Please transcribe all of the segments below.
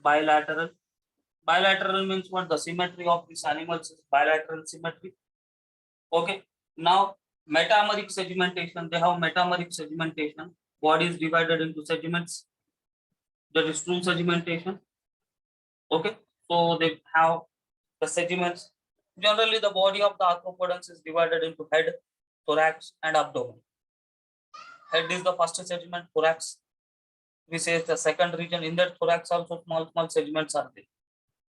bilateral. Bilateral means what? The symmetry of these animals is bilateral symmetry. Okay. Now metameric segmentation. They have metameric segmentation. Body is divided into segments. That is true segmentation. Okay. So they have the segments. Generally, the body of the arthropods is divided into head, thorax, and abdomen. Head is the first segment, thorax. We say the second region. In that thorax also small segments are there.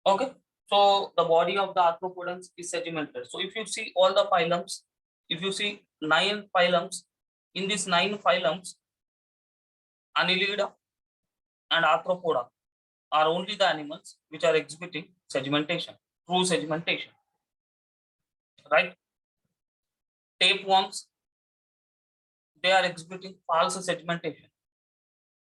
Okay. So the body of the arthropods is segmented. So if you see all the phylums, if you see 9 phylums, in these 9 phylums, Annelida and Arthropoda are only the animals which are exhibiting segmentation, true segmentation. Right? Tapeworms, they are exhibiting false segmentation.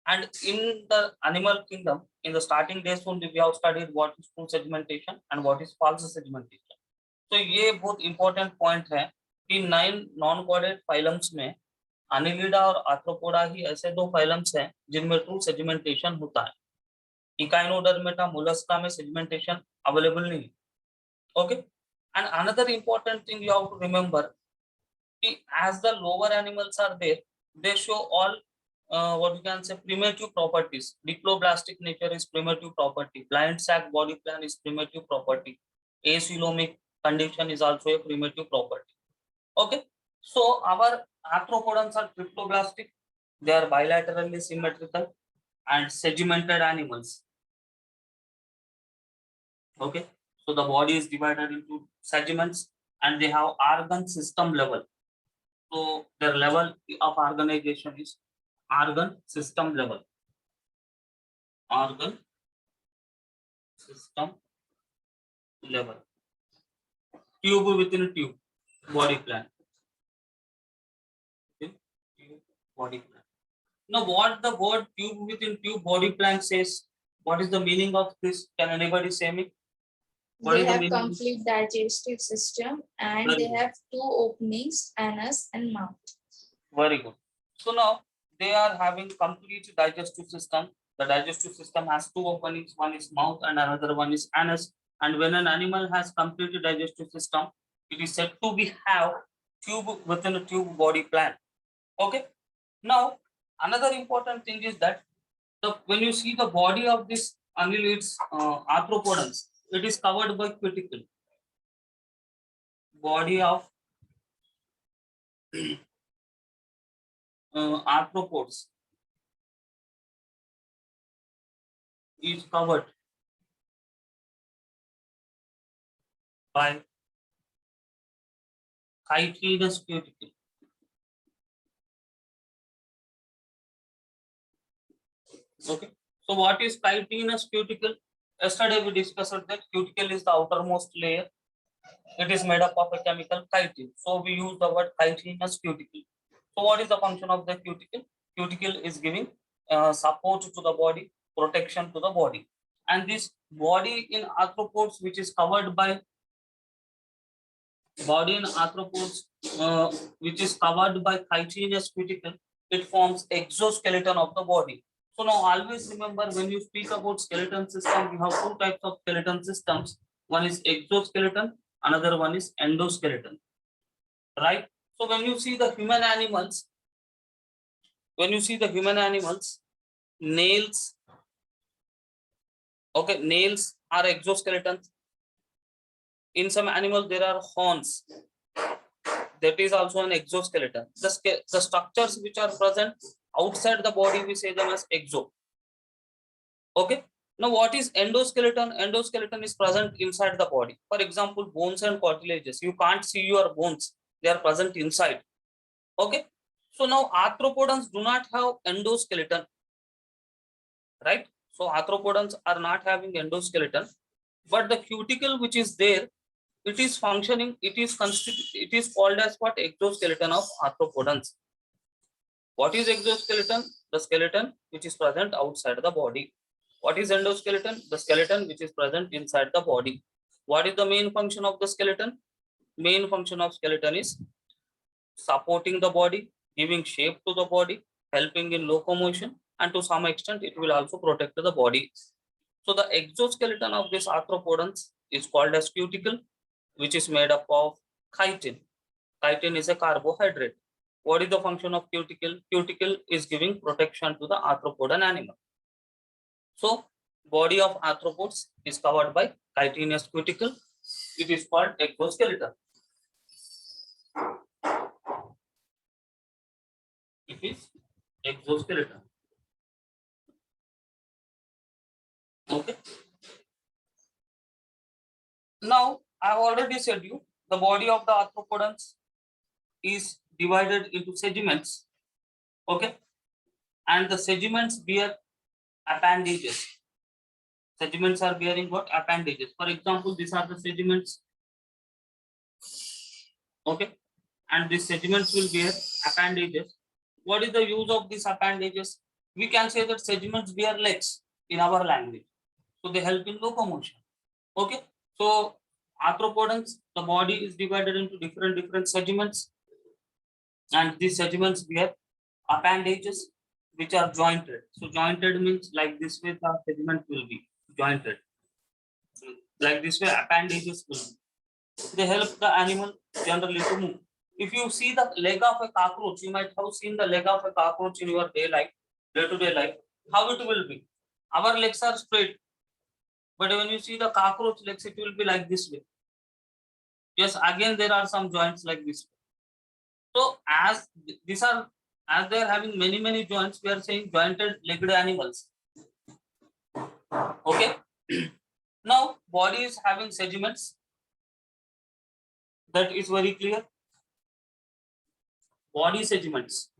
And in the animal kingdom, in the starting days only, we have studied what is true segmentation and what is false segmentation. तो ये बहुत important point है कि 9 non chordate phylums में Annelida और Arthropoda ही ऐसे 2 phylums हैं जिनमें ट्रू सेगमेंटेशन होता है. इकाइनोडर्मेटा, मोलस्का में सेगमेंटेशन अवेलेबल नहीं है. Okay. And another important thing you have to remember कि as the lower animals are there, they show all what you can say primitive properties. Diploblastic nature is primitive property. Blind sac body plan is primitive property. Acoelomic condition is also a primitive property. Okay. So our arthropods are triploblastic. They are bilaterally symmetrical and segmented animals. Okay. So the body is divided into segments and they have organ system level. So their level of organization is organ system level. Organ system level. Tube within tube, body plan. Okay. Tube, body plan. Now, what the word tube within tube, body plan says? What is the meaning of this? Can anybody say me? They have complete digestive system and they have 2 openings, anus and mouth. Very good. So now they are having complete digestive system. The digestive system has 2 openings. One is mouth and another one is anus. And when an animal has complete digestive system, it is said to be have tube within a tube body plan. Okay. Now another important thing is that when you see the body of this annelids arthropods, it is covered by cuticle. Body of arthropods is covered by chitinous cuticle. Okay. So what is chitinous cuticle? Yesterday we discussed that cuticle is the outermost layer. It is made up of a chemical chitin. So we use the word chitinous cuticle. So what is the function of the cuticle? Cuticle is giving support to the body, protection to the body. And this body in arthropods, which is covered by which is covered by chitinous cuticle, it forms exoskeleton of the body. So now always remember, when you speak about skeleton system, we have 2 types of skeleton systems. One is exoskeleton, another one is endoskeleton. Right? So when you see the human animals, nails, okay, nails are exoskeletons. In some animals there are horns. That is also an exoskeleton. The structures which are present outside the body, we say them as exo. Okay. Now what is endoskeleton? Endoskeleton is present inside the body. For example, bones and cartilages. You can't see your bones. They are present inside. Okay. So now arthropods do not have endoskeleton. Right. So arthropods are not having endoskeleton. But the cuticle which is there, it is functioning, it is called as what? Exoskeleton of arthropods. What is exoskeleton? The skeleton which is present outside the body. What is endoskeleton? The skeleton which is present inside the body. What is the main function of the skeleton? Main function of skeleton is supporting the body, giving shape to the body, helping in locomotion, and to some extent it will also protect the body. So the exoskeleton of this arthropodans is called as cuticle, which is made up of chitin. Chitin is a carbohydrate. What is the function of cuticle? Cuticle is giving protection to the arthropodan animal. So body of arthropods is covered by chitinous cuticle. It is called exoskeleton. It is exoskeleton. Okay. Now I have already said you the body of the arthropodans is divided into segments. Okay, and the segments bear appendages. Segments are bearing what? Appendages. For example, these are the segments. Okay, and these segments will bear appendages. What is the use of these appendages? We can say that segments bear legs in our language, so they help in locomotion. Okay, so arthropodans, the body is divided into different segments, and these segments bear appendages which are jointed. So jointed means like this way the segment will be jointed. Like this way appendages will be. They help the animal generally to move. If you see the leg of a cockroach, you might have seen the leg of a cockroach in your day-to-day life. How it will be? Our legs are straight, but when you see the cockroach legs, it will be like this way. Yes, again there are some joints like this. So as these are, as they are having many joints, we are saying jointed legged animals. Okay. Now body is having segments. That is very clear. Body segments.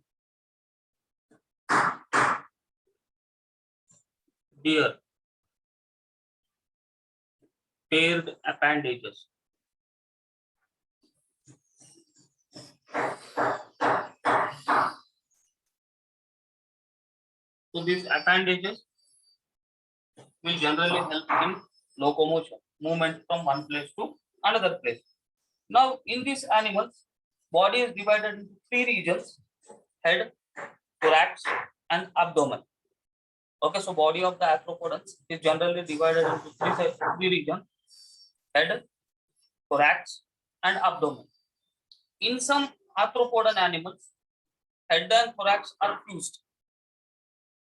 Deer. Paired appendages. So these appendages will generally help in locomotion, movement from one place to another place. Now in these animals, body is divided into three regions: head, thorax, and abdomen. Okay, so body of the arthropodans is generally divided into three regions: head, thorax, and abdomen. In some arthropodan animals, head and thorax are fused.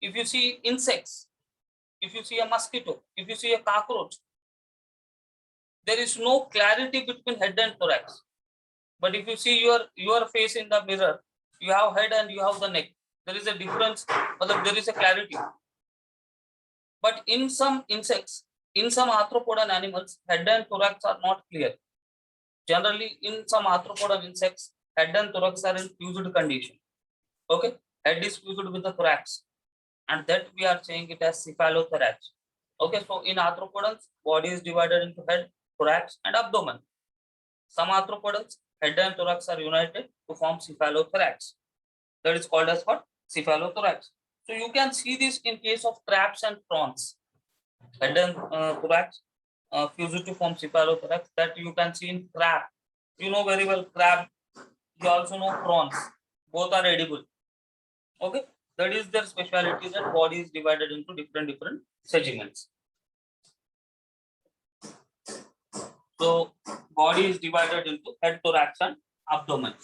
If you see insects, if you see a mosquito, if you see a cockroach, there is no clarity between head and thorax. But if you see your face in the mirror, you have head and you have the neck. There is a difference, but there is a clarity. But in some insects, in some arthropodan animals, head and thorax are not clear. Generally, in some arthropodan insects, head and thorax are in fused condition. Okay, head is fused with the thorax, and that we are saying it as cephalothorax. Okay, so in arthropodans, body is divided into head, thorax, and abdomen. Some arthropodans, head and thorax are united to form cephalothorax. That is called as what? Cephalothorax. So you can see this in case of crabs and prawns. Head and thorax fused to form cephalothorax. That you can see in crab. You know very well crab. You also know prawns. Both are edible. Okay, that is their speciality. That body is divided into different segments. So body is divided into head, thorax, and abdomen.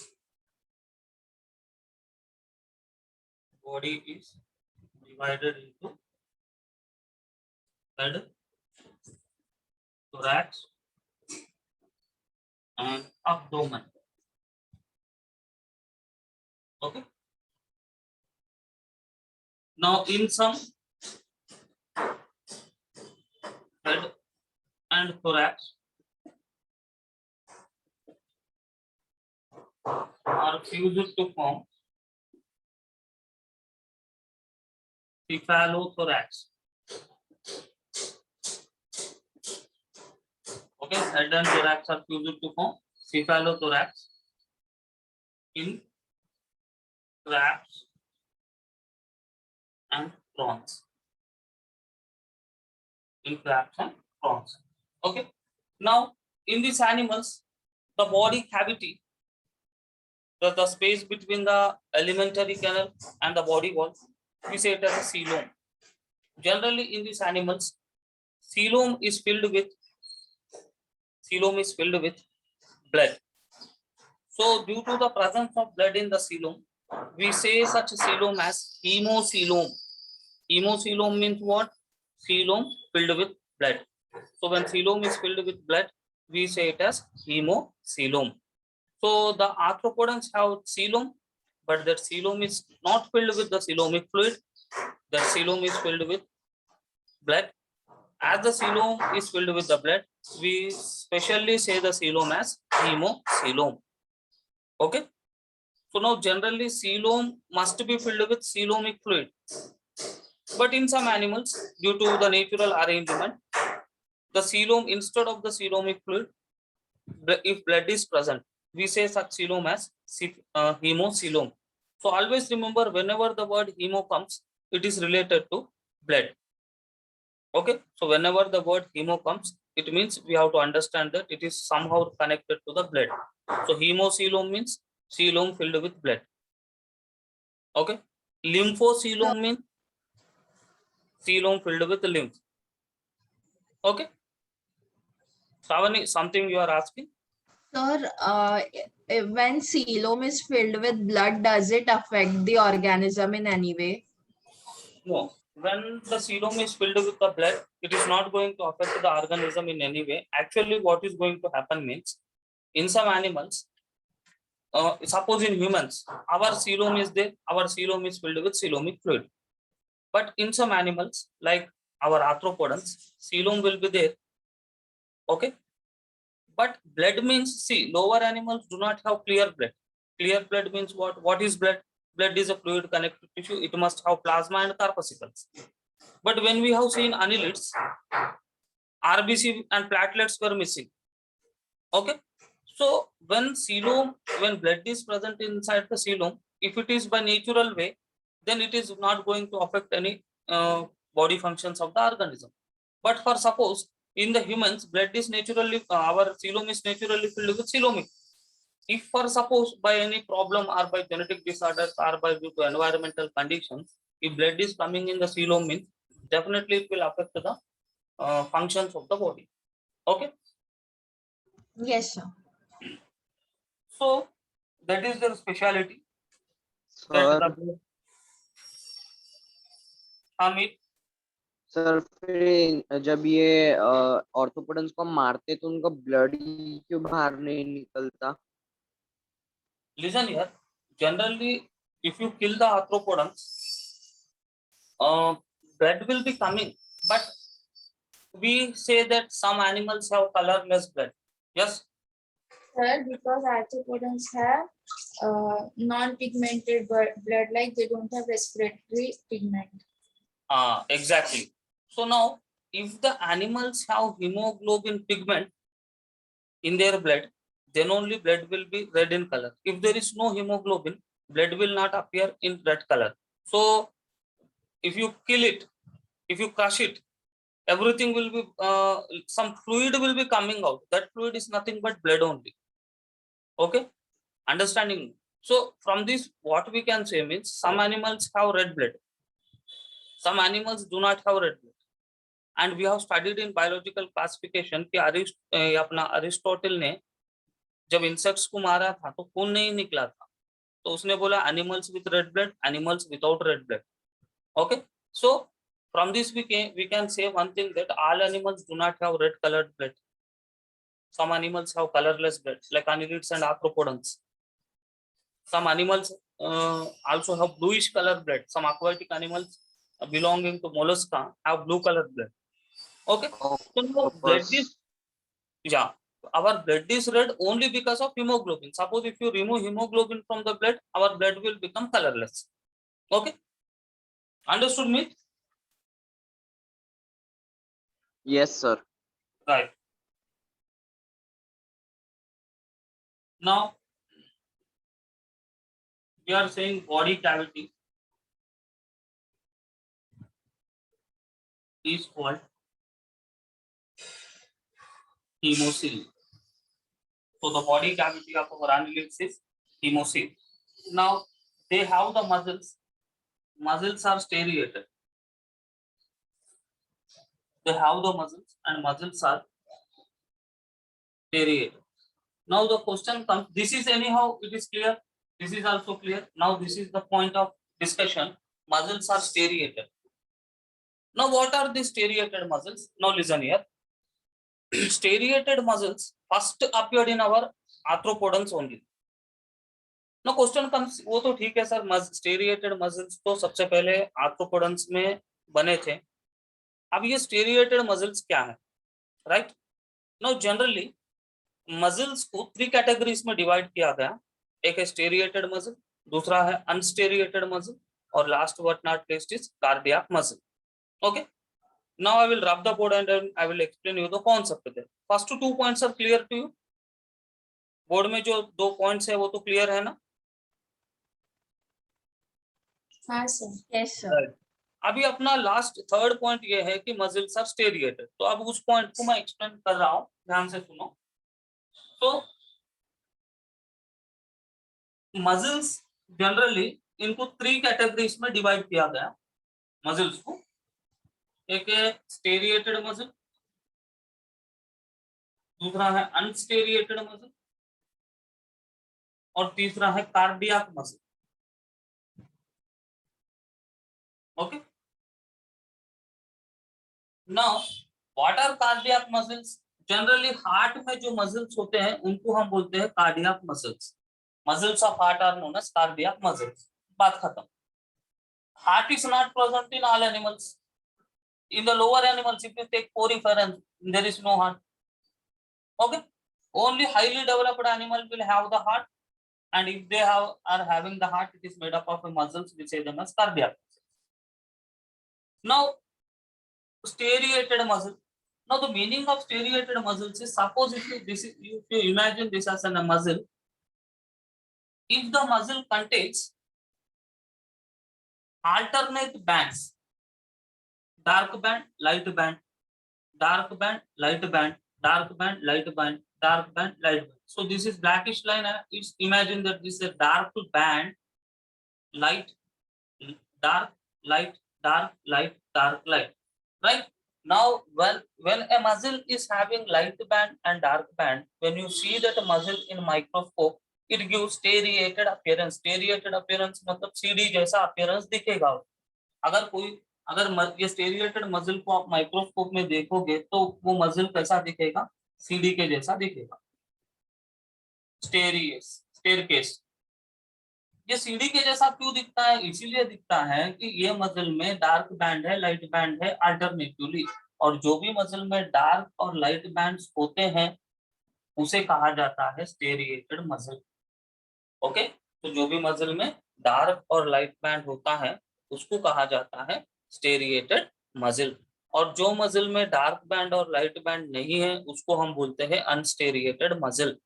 Body is divided into head, thorax, and abdomen. Okay. Now in some head and thorax are fused to form cephalothorax. Okay, head and thorax are fused to form cephalothorax in crabs and prawns. In crabs and prawns. Okay. Now, in these animals, the body cavity, the space between the alimentary canal and the body wall we say it as a coelom. Generally in these animals, coelom is filled with blood. So due to the presence of blood in the coelom, we say such coelom as hemocoelom. Hemocoelom means what? Coelom filled with blood. So when coelom is filled with blood, we say it as hemocoelom. So the arthropods have coelom, but that coelom is not filled with the coelomic fluid. That coelom is filled with blood. As the coelom is filled with the blood, we specially say the coelom as hemocoelom. Okay. So now generally coelom must be filled with coelomic fluid. But in some animals, due to the natural arrangement, the coelom instead of the coelomic fluid, if blood is present, we say such coelom as hemocoelom. So always remember, whenever the word hemo comes, it is related to blood. Okay, so whenever the word hemo comes, it means we have to understand that it is somehow connected to the blood. So hemocoelom means coelom filled with blood. Okay, lymphocoelom means coelom filled with lymph. Okay, Shravani, something you are asking? Sir, when coelom is filled with blood, does it affect the organism in any way? No. When the coelom is filled with the blood, it is not going to affect the organism in any way. Actually, what is going to happen means, in some animals, suppose in humans, our coelom is there, our coelom is filled with coelomic fluid. But in some animals, like our arthropods, coelom will be there. Okay. But blood means, see, lower animals do not have clear blood. Clear blood means what? What is blood? Blood is a fluid connective tissue. It must have plasma and corpuscles. But when we have seen annelids, RBC and platelets were missing. Okay. So when blood is present inside the coelom, if it is by natural way, then it is not going to affect any body functions of the organism. But for suppose in the humans, blood is naturally, our coelom is naturally filled with coelomic. If for suppose by any problem or by genetic disorders or by due to environmental conditions, if blood is coming in the coelom means, definitely it will affect the functions of the body. Okay. Yes, sir. So that is their speciality. Sir That the Amit, sir फिर जब ये ऑर्थोपोडन्स को मारते तो उनका blood क्यों बाहर नहीं निकलता? listen here. Generally, if you kill the arthropods, blood will be coming. But we say that some animals have colorless blood. Yes. Sir, because arthropods have non-pigmented blood, like they don't have respiratory pigment. Exactly. So now, if the animals have hemoglobin pigment in their blood, then only blood will be red in color. If there is no hemoglobin, blood will not appear in red color. So if you kill it, if you crush it, everything will be, some fluid will be coming out. That fluid is nothing but blood only. Okay, understanding? So from this, what we can say means, some animals have red blood, some animals do not have red blood. And we have studied in biological classification कि अपना Aristotle ने जब insects को मारा था तो खून नहीं निकला था, तो उसने बोला animals with red blood, animals without red blood. Okay, so from this we can say one thing, that all animals do not have red colored blood. Some animals have colorless blood, like annelids and arthropods. Some animals also have bluish colored blood. Some aquatic animals belonging to mollusca have blue colored blood. Okay, so now blood is, yeah, our blood is red only because of hemoglobin. Suppose if you remove hemoglobin from the blood, our blood will become colorless. Okay, understood me? Yes sir. Right. Now we are saying body cavity is called hemocoel. So the body cavity of our annelids is hemocoel. Now they have the muscles muscles are striated. They have the muscles and muscles are striated. Now the question comes, this is anyhow, it is clear. This is also clear. Now this is the point of discussion. Muscles are striated. Now what are the striated muscles? Now listen here. Striated muscles first appeared in our arthropods only. Now question comes, वो तो ठीक है sir, striated muscles तो सबसे पहले arthropods में बने थे. अब ये striated muscles क्या है? Right? Now generally मसल्स को 3 कैटेगरीज में डिवाइड किया गया. एक है स्टेरिएटेड मसल, दूसरा है अनस्टेरिएटेड मसल, और last but not least is cardiac muscle. Okay, now I will rub the board and I will explain you the concept there. First 2 points are clear to you. Board में जो 2 points है वो तो clear है ना? हाँ sir. Yes, sir. अभी अपना लास्ट 3rd पॉइंट ये है कि मसल्स आर स्टेरिएटेड. तो अब उस पॉइंट को मैं एक्सप्लेन कर रहा हूँ, ध्यान से सुनो. तो मसल्स जनरली इनको 3 कैटेगरीज में डिवाइड किया गया. मसल्स को एक है स्टेरिएटेड मसल, दूसरा है अनस्टेरिएटेड मसल, और तीसरा है cardiac muscle. Okay, now what are cardiac muscles? Generally heart में जो मसल्स होते हैं उनको हम बोलते हैं cardiac muscles. Muscles of heart are known as cardiac muscles. बात खत्म. Heart is not present in all animals. In the lower animals, if you take poriferans, there is no heart. Okay, only highly developed animal will have the heart, and if they are having the heart, it is made up of muscles which is known as cardiac. Now, striated muscle. Now, the meaning of striated muscles is, suppose if you imagine this as a muscle, if the muscle contains alternate bands, dark band, light band, dark band, light band, dark band, light band, dark band, light band. So this is blackish line. It's imagine that this is a dark band, light, dark, light, dark, light, dark, light. Right? Now, when a muscle is having light band and dark band, when you see that muscle in microscope, it gives striated appearance. Striated appearance मतलब CD जैसा appearance दिखेगा. अगर ये स्टेरिएटेड muscle को आप microscope में देखोगे तो वो मसल कैसा दिखेगा? सीडी के जैसा दिखेगा. स्टेयरकेस. ये सीडी के जैसा क्यों दिखता है? इसीलिए दिखता है कि ये मसल में डार्क बैंड है, लाइट बैंड है अल्टरनेटिवली, और जो भी मसल में डार्क और लाइट बैंड्स होते हैं उसे कहा जाता है स्टेरिएटेड मसल. ओके, तो जो भी मसल में डार्क और लाइट बैंड होता है उसको कहा जाता है स्टेरिएटेड मसल, और जो मसल में डार्क बैंड और लाइट बैंड नहीं है उसको हम बोलते हैं अनस्टेरिएटेड मसल,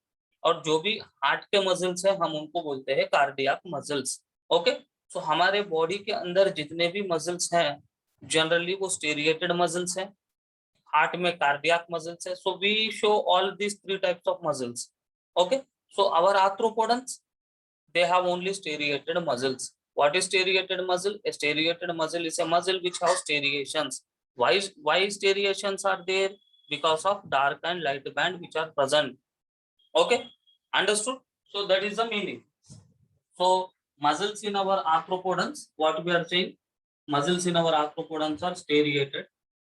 और जो भी हार्ट के मसल्स हैं हम उनको बोलते हैं कार्डियक मसल्स. ओके, सो हमारे बॉडी के अंदर जितने भी मसल्स हैं जनरली वो स्टेरिएटेड मसल्स हैं. हार्ट में कार्डियक मसल्स है. So we show all this 3 types of muscles. Okay, so our arthropods, they have only striated muscles. What is striated muscle? A striated muscle is a muscle which has striations. Why striations are there? Because of dark and light band which are present. Okay, understood? So that is the meaning. So muscles in our arthropods, what we are saying, muscles in our arthropods are striated,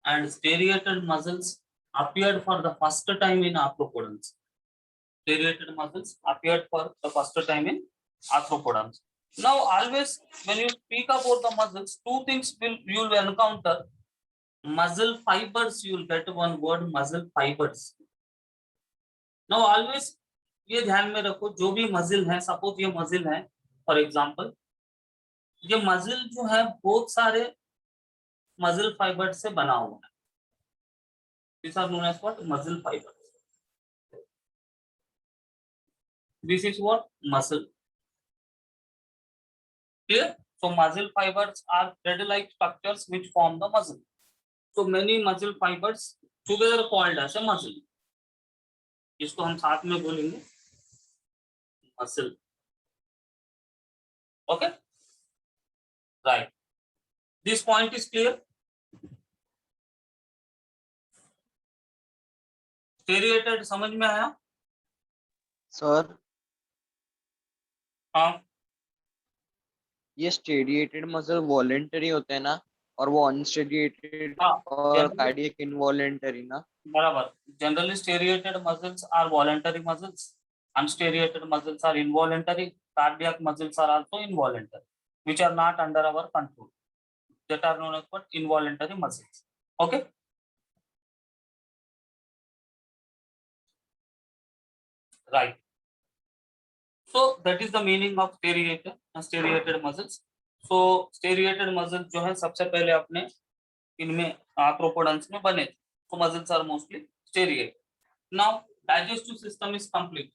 and striated muscles appeared for the first time in arthropods. Striated muscles appeared for the first time in arthropods. Now, always when you speak about the muscles, 2 things you will encounter. Muscle fibers, you will get one word, muscle fibers. Now, always ये ध्यान में रखो, जो भी muscle है, suppose ये muscle है, for example ये मसल जो है बहुत सारे मसल फाइबर से बना हुआ है. These are known as what? Muscle fibers. This is what? Muscle. Clear? So muscle fibers are thread-like structures which form the muscle. So many muscle fibers together called as a muscle. इसको हम साथ में बोलेंगे muscle. Okay? Right. This point is clear. Striated समझ में आया? Sir हाँ, ये स्टेडिएटेड मसल वॉलेंटरी होते हैं ना, और वो अनस्टेडिएटेड हाँ, और कार्डियक इनवॉलेंटरी ना? बराबर. Generally striated muscles are voluntary muscles. Unstriated muscles are involuntary. Cardiac muscles are also involuntary, which are not under our control. That are known as what? Involuntary muscles. Okay. Right. So that is the meaning of striated muscles. So striated muscles जो है सबसे पहले अपने इनमें आर्थ्रोपोडन्स में बने थे. So muscles are mostly striated. Now digestive system is complete.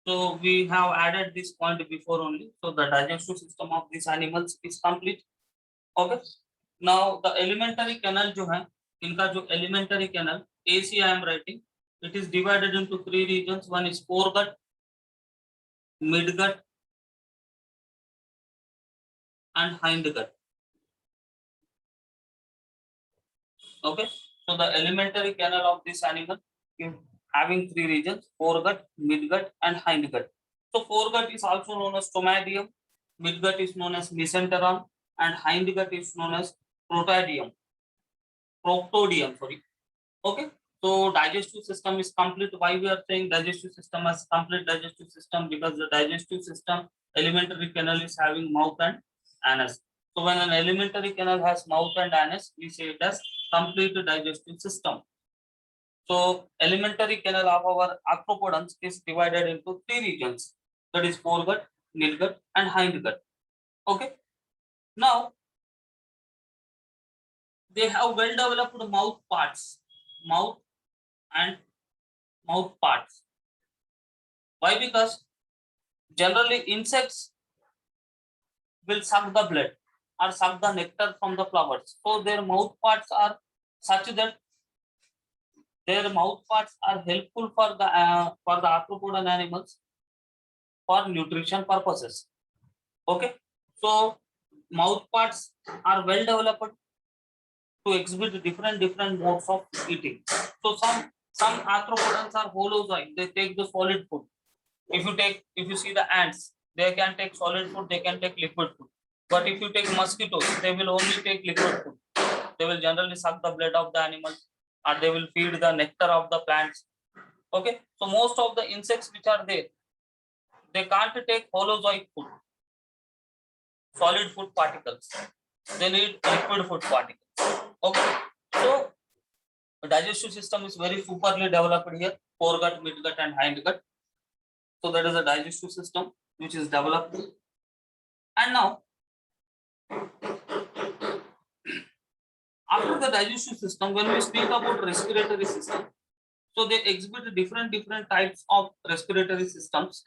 So we have added this point before only. So the digestive system of these animals is complete. Okay. Now the alimentary canal जो है, इनका जो alimentary canal AC I am writing, it is divided into 3 regions. One is foregut, midgut, and hindgut. Okay. So the alimentary canal of this animal is having 3 regions: foregut, midgut, and hindgut. So foregut is also known as stomachium, midgut is known as mesenteron, and hindgut is known as proctodium. Sorry. Okay. So digestive system is complete. Why we are saying digestive system as complete digestive system? Because the digestive system alimentary canal is having mouth and anus. So when an alimentary canal has mouth and anus, we say it as complete digestive system. So alimentary canal of our arthropods is divided into 3 regions. That is foregut, midgut, and hindgut. Okay. Now they have well developed mouth parts, mouth and mouth parts. Why? Because generally insects will suck the blood or suck the nectar from the flowers. So their mouth parts are such that their mouth parts are helpful for the arthropod animals for nutrition purposes. Okay. So mouth parts are well developed to exhibit different modes of eating. So some arthropods are holozoic. They take the solid food. If you see the ants, they can take solid food, they can take liquid food. But if you take mosquitoes, they will only take liquid food. They will generally suck the blood of the animals, or they will feed the nectar of the plants. Okay. So most of the insects which are there, they can't take holozoic food, solid food particles. They need liquid food particles. Okay. So the digestive system is very superly developed here: foregut, midgut, and hindgut. So that is a digestive system which is developed. And now, after the digestive system, when we speak about respiratory system, so they exhibit different types of respiratory systems.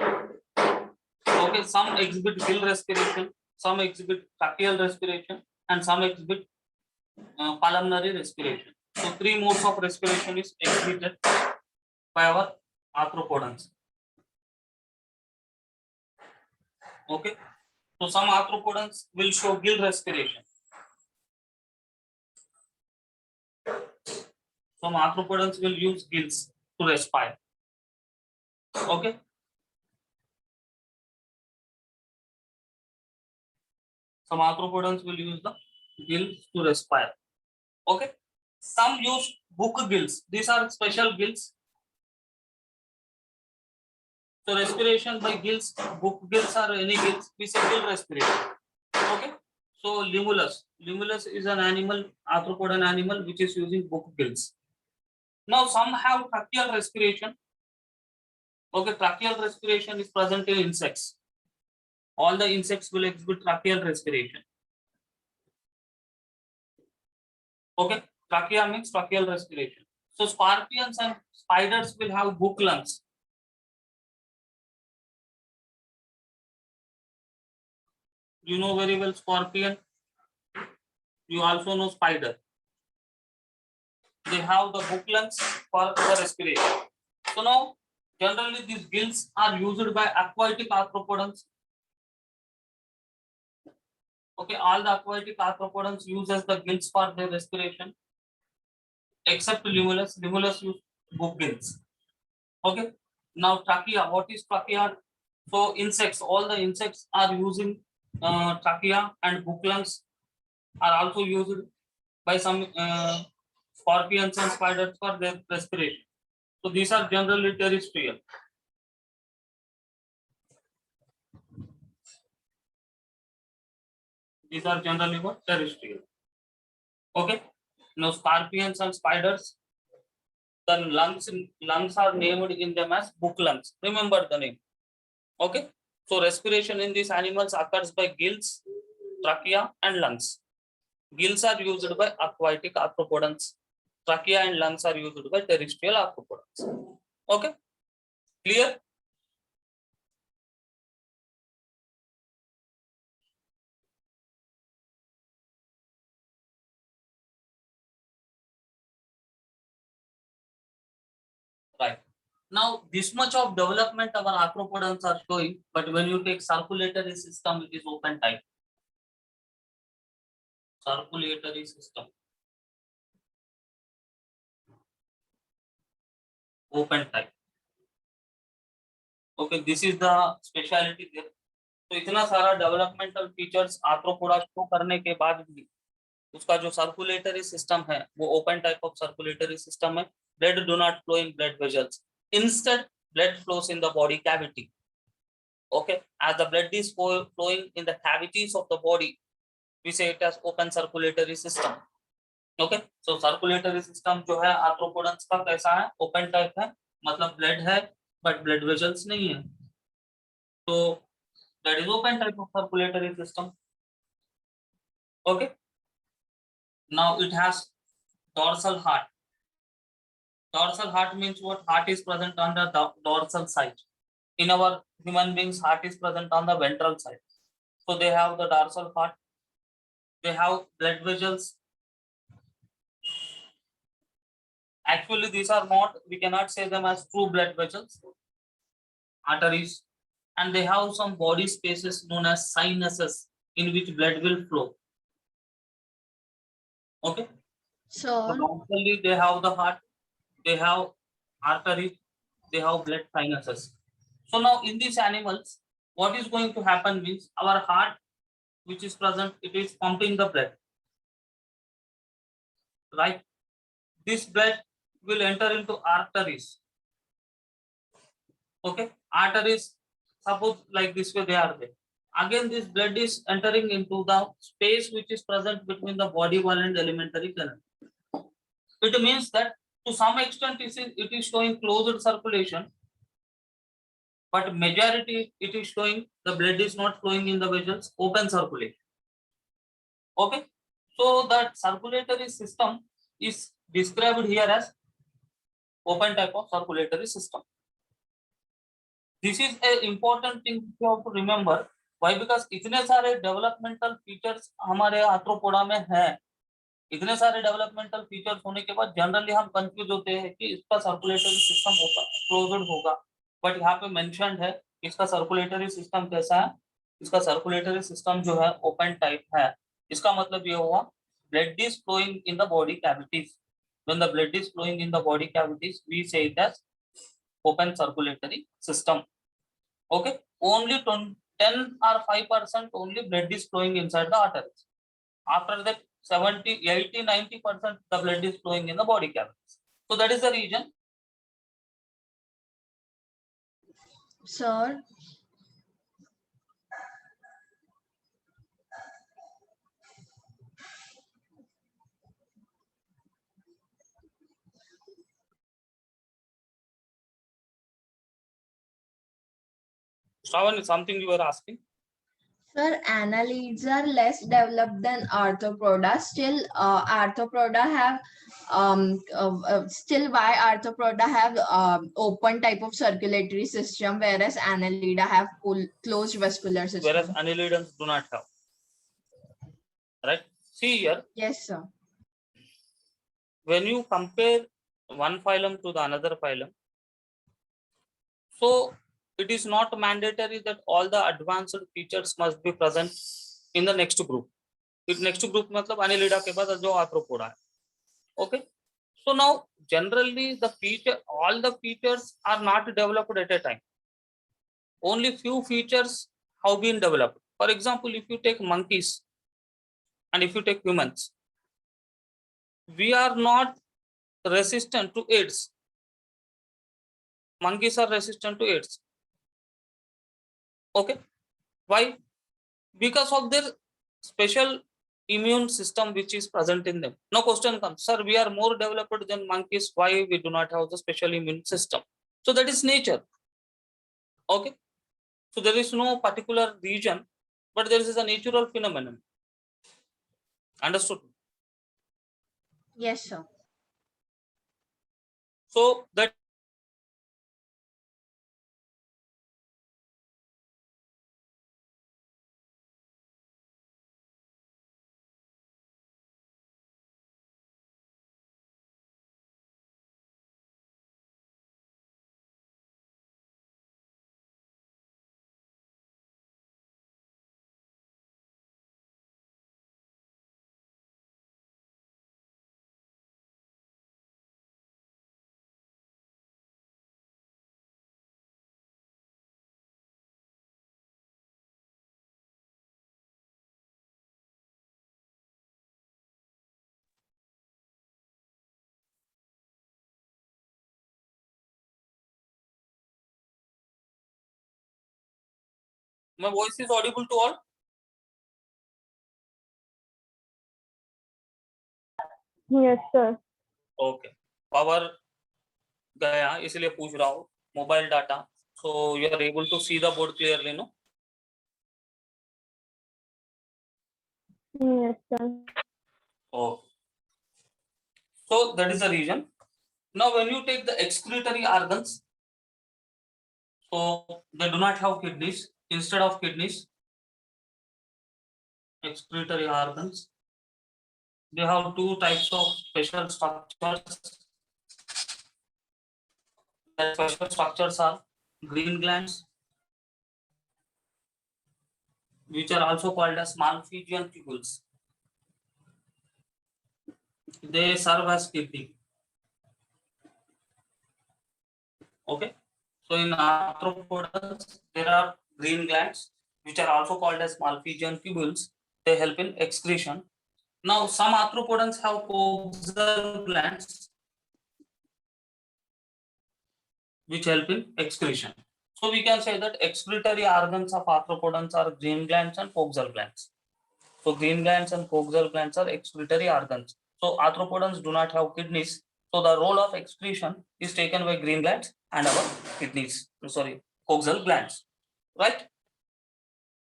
Okay, some exhibit gill respiration, some exhibit tracheal respiration, and some exhibit pulmonary respiration. So 3 modes of respiration is exhibited by our arthropods. Okay. So some arthropods will show gill respiration. Some arthropods will use gills to respire. Okay. Some arthropods will use the gills to respire. Okay. Some use book gills. These are special gills. So respiration by gills, book gills or any gills, we say gill respiration. Okay. So limulus. Limulus is an animal, arthropod animal which is using book gills. Now some have tracheal respiration. Okay, tracheal respiration is present in insects. All the insects will exhibit tracheal respiration. Okay, trachea means tracheal respiration. So scorpions and spiders will have book lungs. You know very well scorpion. You also know spider. They have the book lungs for the respiration. So now Generally, these gills are used by aquatic arthropods. Okay, all the aquatic arthropods uses the gills for their respiration, except Limulus. Limulus use book gills. Okay. Now trachea. What is trachea? So insects. All the insects are using trachea, and book lungs are also used by some scorpions and spiders for their respiration. So these are generally terrestrial. These are generally what? Terrestrial. Okay. Now scorpions and spiders, the lungs are named in them as book lungs. Remember the name. Okay. So respiration in these animals occurs by gills, trachea, and lungs. Gills are used by aquatic arthropods. Trachea and lungs are used by terrestrial arthropods. Okay. Clear? Right. Now, this much of development our arthropods are showing, but when you take circulatory system, it is open type. Circulatory system. Open type. Okay, this is the speciality there. तो इतना सारा developmental features arthropoda show करने के बाद भी उसका जो circulatory system है वो open type of circulatory system है. Blood do not flow in blood vessels, instead blood flows in the body cavity. Okay, as the blood is flowing in the cavities of the body, we say it as open circulatory system. Okay, so circulatory system जो है arthropods का कैसा है? Open type है, मतलब blood है but blood vessels नहीं है, तो that is open type of circulatory system. Okay, now it has dorsal heart. Dorsal heart means what? Heart is present on the dorsal side. In our human beings, heart is present on the ventral side. So they have the dorsal heart. They have blood vessels. Actually, these are not, we cannot say them as true blood vessels, arteries, and they have some body spaces known as sinuses in which blood will flow. Okay. So So, normally they have the heart, they have arteries, they have blood sinuses. So now in these animals, what is going to happen means our heart, which is present, it is pumping the blood, right? This blood will enter into arteries. Okay, arteries, suppose like this way they are there. Again, this blood is entering into the space which is present between the body wall and elementary canal. It means that to some extent it is showing closed circulation, but majority it is showing the blood is not flowing in the vessels, open circulation. Okay, so that circulatory system is described here as open type of circulatory system. This is an important thing you have to remember. Why? Because इतने सारे developmental features हमारे arthropoda में हैं. इतने सारे developmental features होने के बाद जनरली हम कंफ्यूज होते हैं कि इसका सर्कुलेटरी सिस्टम होगा क्लोज्ड होगा, बट यहाँ पे मेंशन्ड है इसका सर्कुलेटरी सिस्टम कैसा है. इसका सर्कुलेटरी सिस्टम जो है ओपन टाइप है. इसका मतलब ये हुआ blood is flowing in the body cavities. When the blood is flowing in the body cavities we say it as open circulatory system. Okay, only 10 or 5% only blood is flowing inside the arteries. After that 70, 80, 90% the blood is flowing in the body cavities. So that is the reason. sir, Shravan, something you were asking? sir, annelids are less developed than arthropoda. Still, arthropoda have still why arthropoda have open type of circulatory system, whereas annelida have closed vascular system. Whereas annelidans do not have. Right? See here. Yes, sir. When you compare one phylum to the another phylum, So it is not mandatory that all the advanced features must be present in the next group. Next group मतलब annelida के बाद जो arthropoda है. Okay. So now generally the all the features are not developed at a time. Only few features have been developed. For example, if you take monkeys and if you take humans, we are not resistant to AIDS. Monkeys are resistant to AIDS. Okay. Why? Because of their special immune system which is present in them. Now question comes, sir, we are more developed than monkeys. Why we do not have the special immune system? So that is nature. Okay. So there is no particular reason, but there is a natural phenomenon. Understood? Yes, sir. So that my voice is audible to all. Yes, sir. Okay. Power गया इसलिए पूछ रहा हूँ. Mobile data. So you are able to see the board clearly, no? Yes, sir. Oh. So that is the reason. Now when you take the excretory organs, so they do not have kidneys. Instead of kidneys, excretory organs, they have two types of special structures. The special structures are green glands, which are also called as Malpighian tubules. They serve as kidney. Okay. So in arthropods, there are green glands, which are also called as Malpighian tubules. They help in excretion. Now, some arthropods have coxal glands, which help in excretion. So we can say that excretory organs of arthropods are green glands and coxal glands. So green glands and coxal glands are excretory organs. So arthropods do not have kidneys. So the role of excretion is taken by green glands and our kidneys. Sorry, coxal glands, right?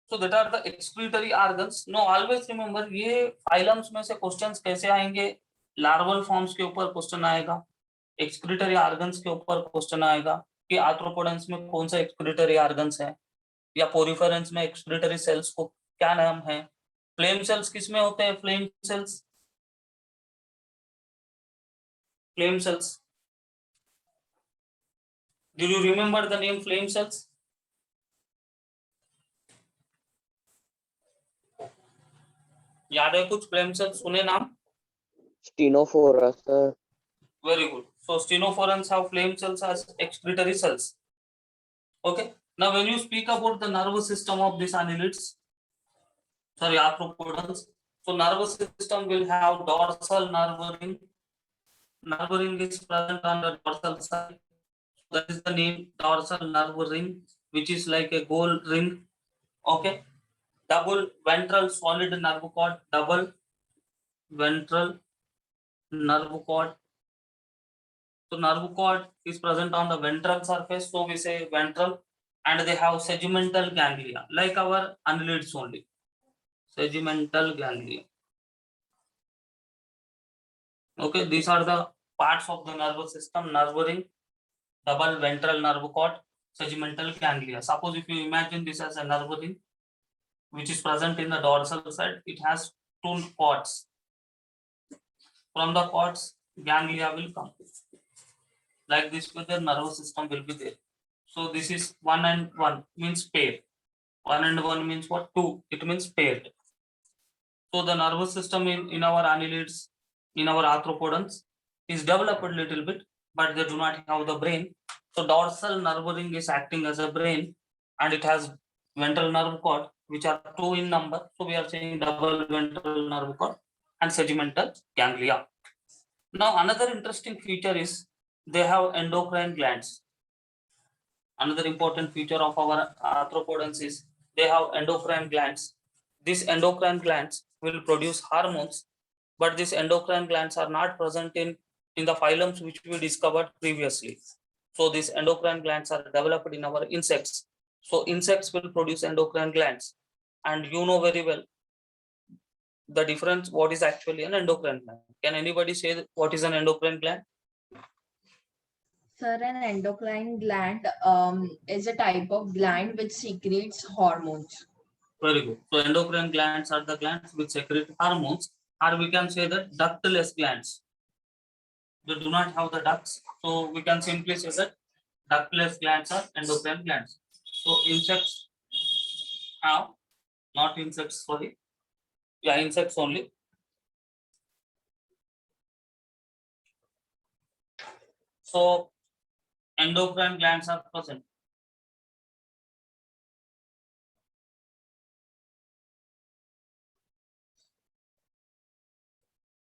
So that are the excretory organs. No, always remember ये phylums में से questions कैसे आएंगे? Larval forms के ऊपर question आएगा, excretory organs के ऊपर question आएगा कि arthropods में कौन सा excretory organs है या poriferans में excretory cells को क्या नाम है? Flame cells किस में होते हैं? Flame cells, flame cells. Do you remember the name flame cells? याद है कुछ flame cells सुने नाम? Stenophora, sir. Very good. So stenophorans have flame cells as excretory cells. Okay. Now when you speak about the nervous system of these annelids, sorry, arthropods, so nervous system will have dorsal nerve ring. Nerve ring is present on the dorsal side. That is the name dorsal nerve ring, which is like a gold ring. Okay. Double ventral solid nerve cord, double ventral nerve cord. So nerve cord is present on the ventral surface, so we say ventral, and they have segmental ganglia, like our annelids only. Segmental ganglia. Okay, these are the parts of the nervous system: nerve ring, double ventral nerve cord, segmental ganglia. Suppose if you imagine this as a nerve ring, which is present in the dorsal side, it has two cords. From the cords, ganglia will come. Like this, with the nervous system will be there. So this is 1 and 1 means pair. 1 and 1 means what? 2. It means paired. So the nervous system in our annelids, in our arthropodons, is developed a little bit, but they do not have the brain. So dorsal nerve ring is acting as a brain, and it has ventral nerve cord, which are 2 in number. So we are saying double ventral nerve cord and segmental ganglia. Now another interesting feature is they have endocrine glands. Another important feature of our arthropodons is they have endocrine glands. These endocrine glands will produce hormones, but these endocrine glands are not present in the phylums which we discovered previously. So these endocrine glands are developed in our insects. So insects will produce endocrine glands, and you know very well the difference. What is actually an endocrine gland? Can anybody say what is an endocrine gland? Sir, an endocrine gland is a type of gland which secretes hormones. Very good. So endocrine glands are the glands which secrete hormones, or we can say that ductless glands. They do not have the ducts, so we can simply say that ductless glands are endocrine glands. So insects have, not insects, sorry, yeah, insects only. So endocrine glands are present.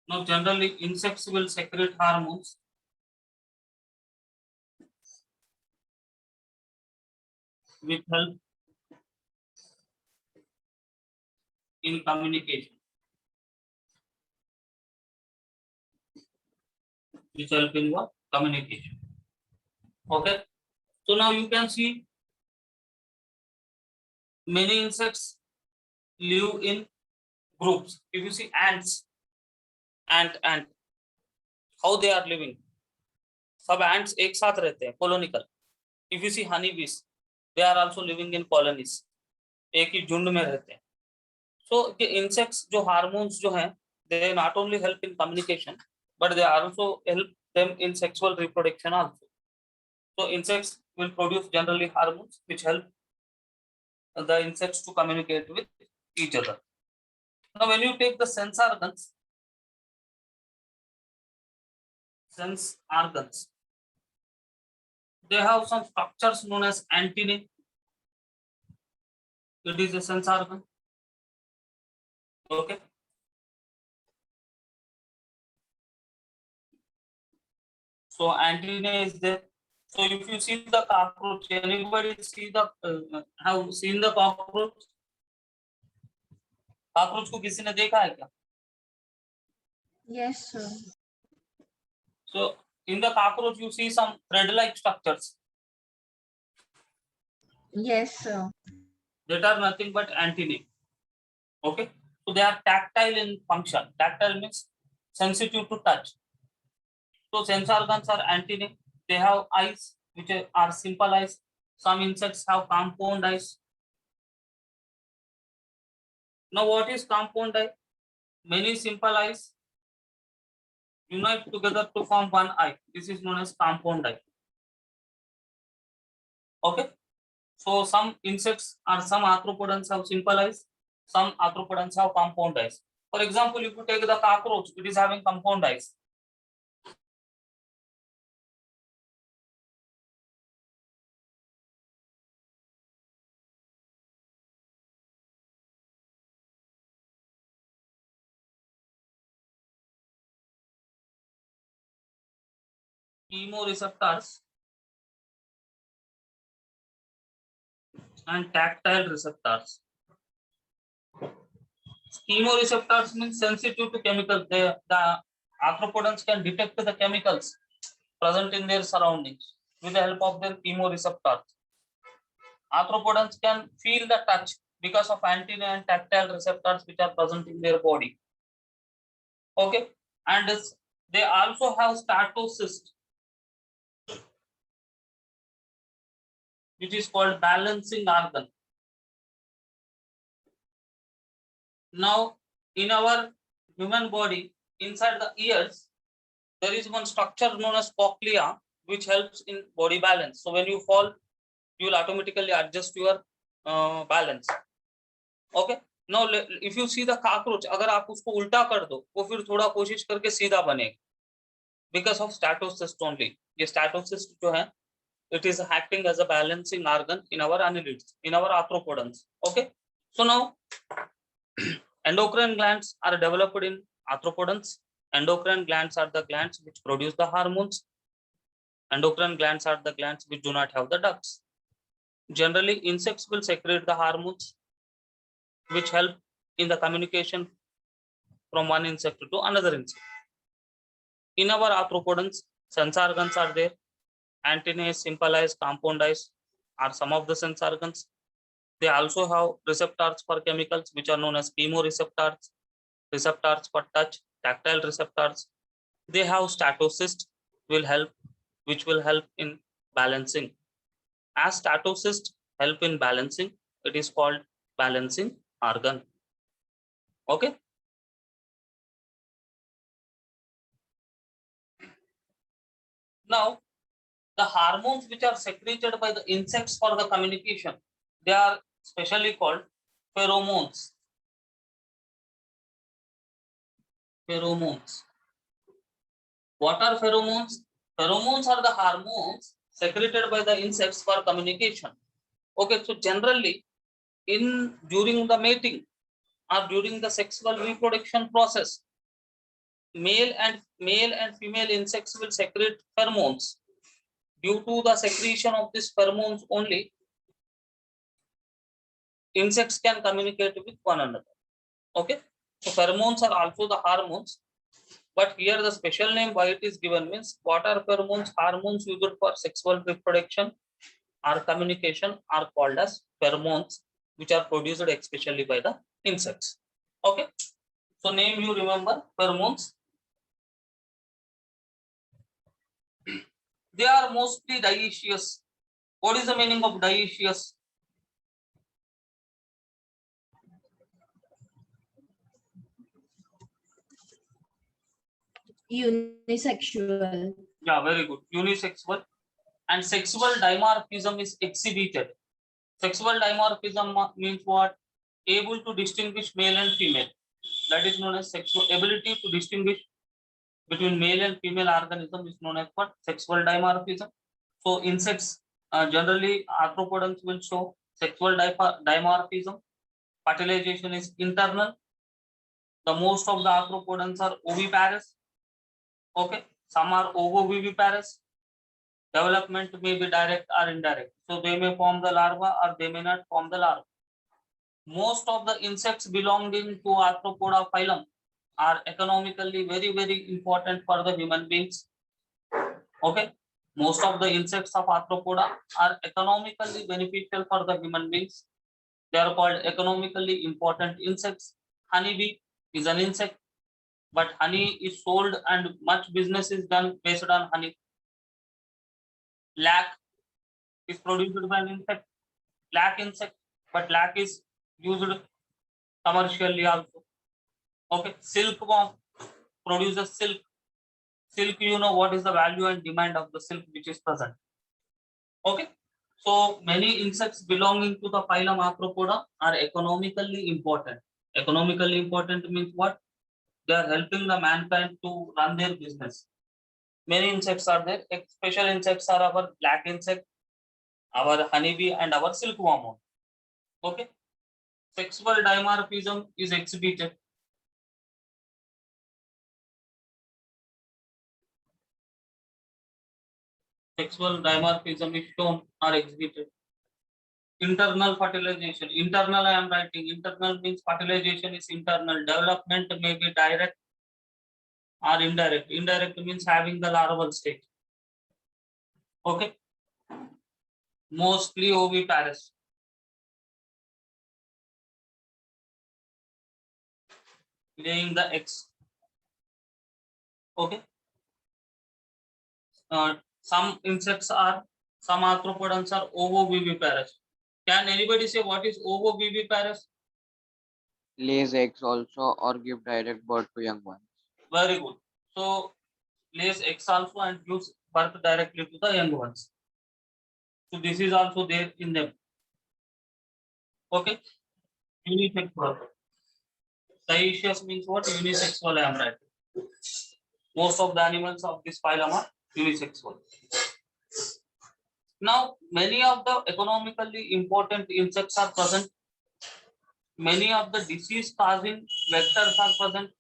Now generally insects will secrete hormones which help in communication. Which help in what? Communication. Okay. So now you can see many insects live in groups. If you see ants, ant, how they are living? सब ants एक साथ रहते हैं, colonical. If you see honeybees, they are also living in colonies. एक ही झुंड में रहते हैं. So the insects जो hormones जो हैं, they not only help in communication, but they also help them in sexual reproduction also. So insects will produce generally hormones which help the insects to communicate with each other. Now when you take the sense organs, they have some structures known as antennae. It is a sense organ. Okay. So antennae is there. So if you see the cockroach, anybody see the have seen the cockroach? Cockroach को किसी ने देखा है क्या? Yes, sir. So in the cockroach you see some thread-like structures. Yes, sir. That are nothing but antennae. Okay. So they are tactile in function. Tactile means sensitive to touch. So sense organs are antennae. They have eyes which are simple eyes. Some insects have compound eyes. Now what is compound eye? Many simple eyes unite together to form one eye. This is known as compound eye. Okay. So some insects or some arthropodons have simple eyes. Some arthropodons have compound eyes. For example, if you take the cockroach, it is having compound eyes. Chemoreceptors and tactile receptors. Chemoreceptors means sensitive to chemicals. The arthropodons can detect the chemicals present in their surroundings with the help of their chemoreceptors. Arthropodons can feel the touch because of antennae and tactile receptors which are present in their body. Okay, and they also have statocyst, which is called balancing organ. Now, in our human body, inside the ears, there is one structure known as cochlea, which helps in body balance. So when you fall, you will automatically adjust your balance. Okay. Now if you see the cockroach, अगर आप उसको उल्टा कर दो वो फिर थोड़ा कोशिश करके सीधा बनेगा, because of statocyst only. ये statocyst जो है, it is acting as a balancing organ in our annelids, in our arthropodons. Okay. So now endocrine glands are developed in arthropodons. Endocrine glands are the glands which produce the hormones. Endocrine glands are the glands which do not have the ducts. Generally, insects will secrete the hormones which help in the communication from one insect to another insect. In our arthropodons, sense organs are there. Antennae, simple eyes, compound eyes are some of the sense organs. They also have receptors for chemicals which are known as chemoreceptors, receptors for touch, tactile receptors. They have statocyst which will help in balancing. As statocyst help in balancing, it is called balancing organ. Okay. Now, the hormones which are secreted by the insects for the communication, they are specially called pheromones. Pheromones. What are pheromones? Pheromones are the hormones secreted by the insects for communication. Okay, so generally, during the mating or during the sexual reproduction process, male and female insects will secrete pheromones. Due to the secretion of these pheromones only, insects can communicate with one another. Okay, so pheromones are also the hormones, but here the special name why it is given means what are pheromones? Hormones used for sexual reproduction or communication are called as pheromones, which are produced especially by the insects. Okay, so name you remember pheromones. They are mostly dioecious. What is the meaning of dioecious? Unisexual. Yeah, very good. Unisexual. And sexual dimorphism is exhibited. Sexual dimorphism means what? Able to distinguish male and female. That is known as sexual ability to distinguish between male and female organism is known as what? Sexual dimorphism. So insects generally arthropodons will show sexual dimorphism. Fertilization is internal. The most of the arthropodons are oviparous. Okay, some are ovoviviparous. Development may be direct or indirect. So they may form the larva or they may not form the larva. Most of the insects belonging to Arthropoda phylum are economically very, very important for the human beings. Okay, most of the insects of Arthropoda are economically beneficial for the human beings. They are called economically important insects. Honeybee is an insect, but honey is sold and much business is done based on honey. Lac is produced by an insect, lac insect, but lac is used commercially also. Okay, silkworm produces silk. Silk, you know what is the value and demand of the silk which is present. Okay, so many insects belonging to the phylum Arthropoda are economically important. Economically important means what? They are helping the mankind to run their business. Many insects are there. Special insects are our black insect, our honeybee, and our silkworm. Okay, sexual dimorphism is exhibited. Sexual dimorphism is shown or exhibited. Internal fertilization. Internal, I am writing. Internal means fertilization is internal. Development may be direct or indirect. Indirect means having the larval stage. Okay. Mostly oviparous. Laying the eggs. Okay. Some arthropodons are ovoviviparous. Can anybody say what is ovoviviparous? Lays eggs also or give direct birth to young ones. Very good. So lays eggs also and gives birth directly to the young ones. So this is also there in them. Okay. Unisexual. Dioecious means what? Unisexual, I am writing. Most of the animals of this phylum are unisexual. Now, many of the economically important insects are present. Many of the disease causing vectors are present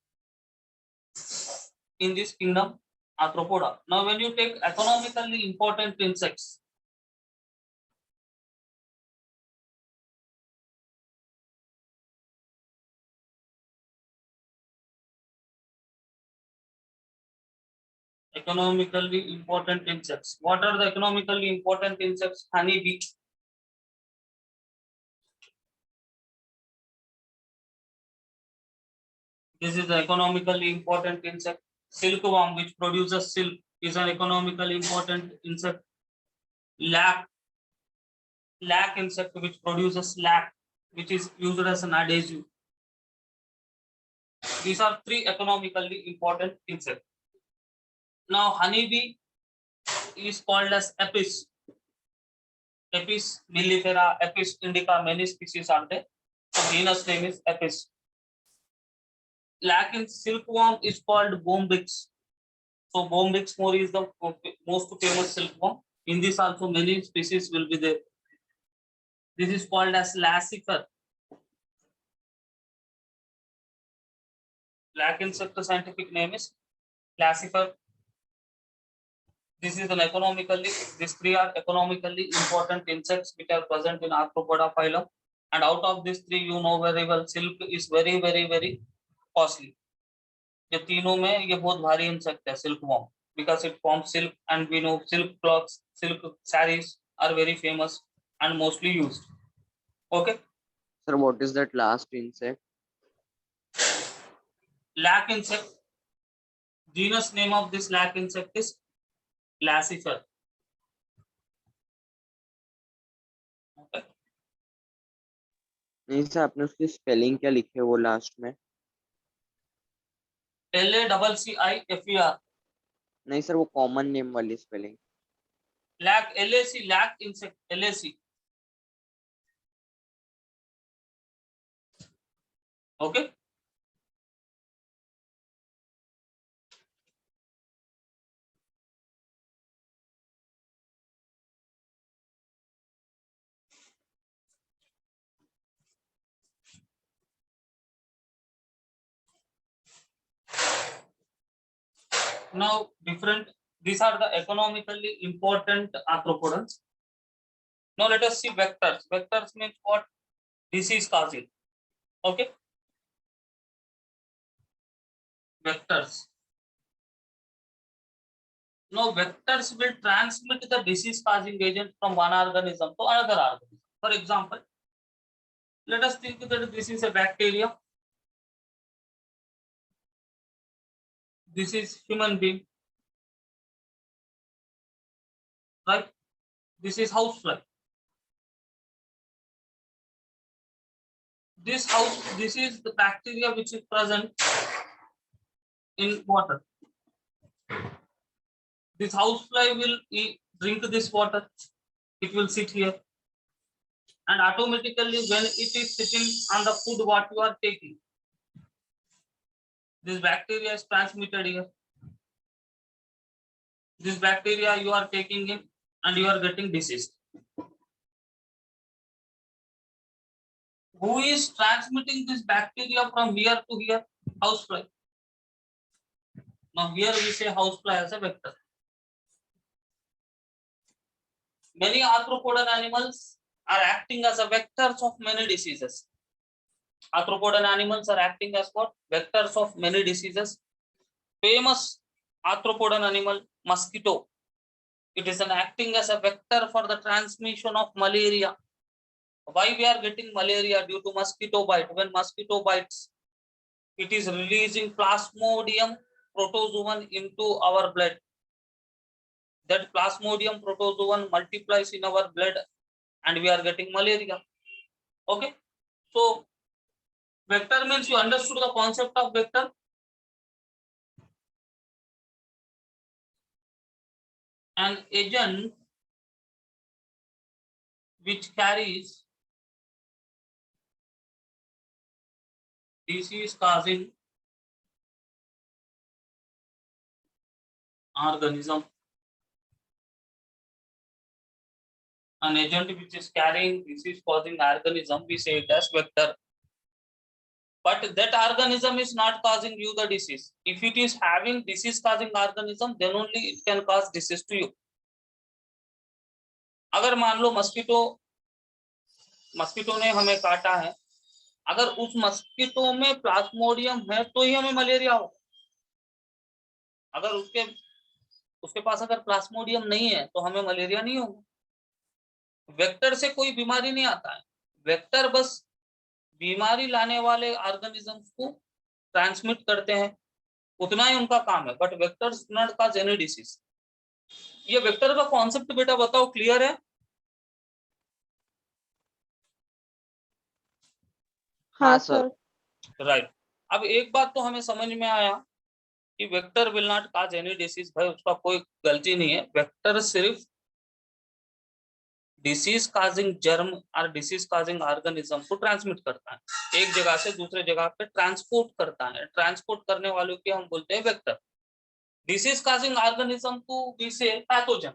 in this kingdom, Arthropoda. Now, when you take economically important insects, economically important insects. What are the economically important insects? Honeybee. This is the economically important insect. Silkworm, which produces silk, is an economically important insect. Lac insect, which produces lac, which is used as an adhesive. These are three economically important insects. Now, honeybee is called as Apis. Apis mellifera, Apis indica, many species are there. So genus name is Apis. Lac in silkworm is called Bombyx. So Bombyx mori is the most famous silkworm. In this also many species will be there. This is called as Lacifer. Lac insect scientific name is Lacifer. This is an economically, these three are economically important insects which are present in Arthropoda phylum. And out of these three, you know very well, silk is very, very, very costly. ये तीनों में ये बहुत भारी insect है silkworm, because it forms silk, and we know silk cloths, silk sarees are very famous and mostly used. Okay. Sir, what is that last insect? Lac insect. Genus name of this lac insect is Lacifer. Okay. नहीं sir, आपने उसकी spelling क्या लिखे है वो last में? LACCIFER. नहीं sir, वो कॉमन नेम वाली spelling. Lac, LAC, lac insect, LAC. Okay. Now, these are the economically important arthropods. Now, let us see vectors. Vectors means what? Disease causing. Okay. Vectors. Now, vectors will transmit the disease causing agent from one organism to another organism. For example, let us think that this is a bacteria. This is human being. Right? This is housefly. This is the bacteria which is present in water. This housefly will drink this water. It will sit here. And automatically, when it is sitting on the food what you are taking, this bacteria is transmitted here. This bacteria you are taking in and you are getting disease. Who is transmitting this bacteria from here to here? Housefly. Now here we say housefly as a vector. Many arthropodal animals are acting as a vectors of many diseases. Arthropodal animals are acting as what? Vectors of many diseases. Famous arthropodal animal, mosquito. It is an acting as a vector for the transmission of malaria. Why we are getting malaria? Due to mosquito bite. When mosquito bites, it is releasing Plasmodium protozoan into our blood. That Plasmodium protozoan multiplies in our blood and we are getting malaria. Okay. So vector means you understood the concept of vector. An agent which carries disease causing organism. An agent which is carrying disease causing organism, we say it as vector. But that organism is not causing you the disease. If it is having disease causing organism, then only it can cause disease to you. अगर मान लो mosquito ने हमें काटा है, अगर उस mosquito में Plasmodium है तो ही हमें मलेरिया हो. अगर उसके पास अगर प्लाज्मोडियम नहीं है तो हमें मलेरिया नहीं होगा. वेक्टर से कोई बीमारी नहीं आता है. वेक्टर बस बीमारी लाने वाले ऑर्गेनिजम्स को ट्रांसमिट करते हैं, उतना ही उनका काम है. But vectors not cause any disease. ये वेक्टर का कॉन्सेप्ट बेटा बताओ, क्लियर है? हाँ सर. राइट. अब एक बात तो हमें समझ में आया कि vector will not cause any disease. भाई उसका कोई गलती नहीं है. वेक्टर सिर्फ डिसीज काजिंग जर्म और डिसीज काजिंग ऑर्गेनिज्म को ट्रांसमिट करता है, एक जगह से दूसरे जगह पे ट्रांसपोर्ट करता है. ट्रांसपोर्ट करने वालों के हम बोलते हैं वेक्टर. डिसीज काजिंग ऑर्गेनिज्म को वी से pathogen.